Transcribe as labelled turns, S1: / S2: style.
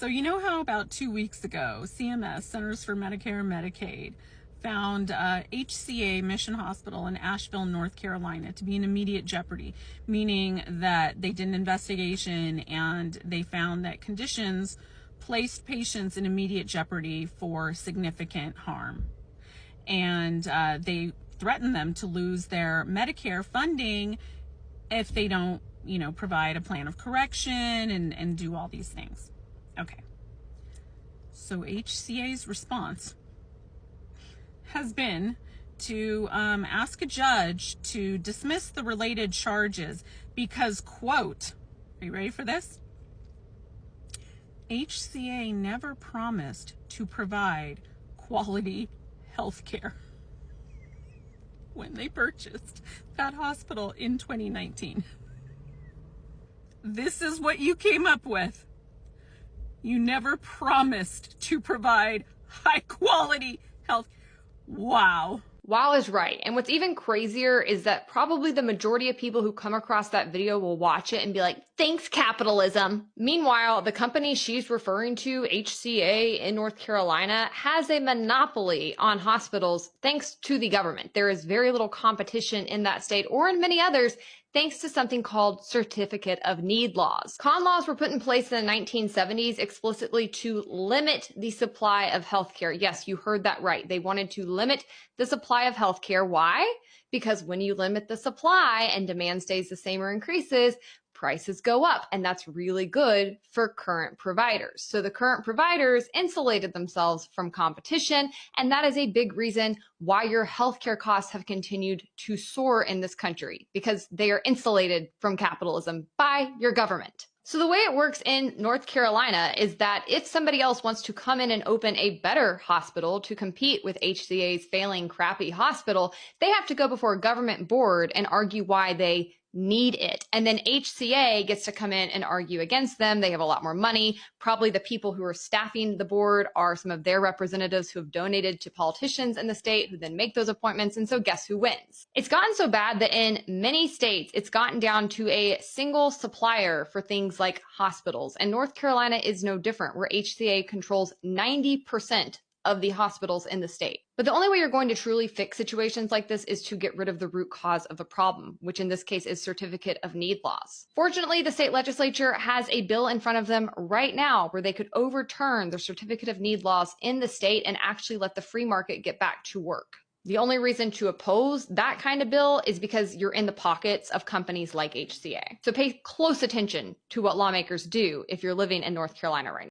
S1: So you know how about 2 weeks ago, CMS, Centers for Medicare and Medicaid, found HCA Mission Hospital in Asheville, North Carolina to be in immediate jeopardy, meaning that they did an investigation and they found that conditions placed patients in immediate jeopardy for significant harm. And they threatened them to lose their Medicare funding if they don't, provide a plan of correction and do all these things. Okay. So HCA's response has been to ask a judge to dismiss the related charges because, quote, are you ready for this? HCA never promised to provide quality health care when they purchased that hospital in 2019. This is what you came up with. You never promised to provide high quality health. Wow.
S2: Wow is right. And what's even crazier is that probably the majority of people who come across that video will watch it and be like, thanks, capitalism. Meanwhile, the company she's referring to, HCA in North Carolina, has a monopoly on hospitals thanks to the government. There is very little competition in that state or in many others thanks to something called Certificate of Need laws. Con laws were put in place in the 1970s explicitly to limit the supply of healthcare. Yes, you heard that right. They wanted to limit the supply of healthcare. Why? Because when you limit the supply and demand stays the same or increases, prices go up, and that's really good for current providers. So the current providers insulated themselves from competition, and that is a big reason why your healthcare costs have continued to soar in this country, because they are insulated from capitalism by your government. So the way it works in North Carolina is that if somebody else wants to come in and open a better hospital to compete with HCA's failing crappy hospital, they have to go before a government board and argue why they need it. And then HCA gets to come in and argue against them. They have a lot more money. Probably the people who are staffing the board are some of their representatives who have donated to politicians in the state who then make those appointments. And so guess who wins? It's gotten so bad that in many states, it's gotten down to a single supplier for things like hospitals. And North Carolina is no different, where HCA controls 90% of the hospitals in the state. But the only way you're going to truly fix situations like this is to get rid of the root cause of the problem, which in this case is Certificate of Need laws. Fortunately, the state legislature has a bill in front of them right now where they could overturn the Certificate of Need laws in the state and actually let the free market get back to work. The only reason to oppose that kind of bill is because you're in the pockets of companies like HCA. So pay close attention to what lawmakers do if you're living in North Carolina right now.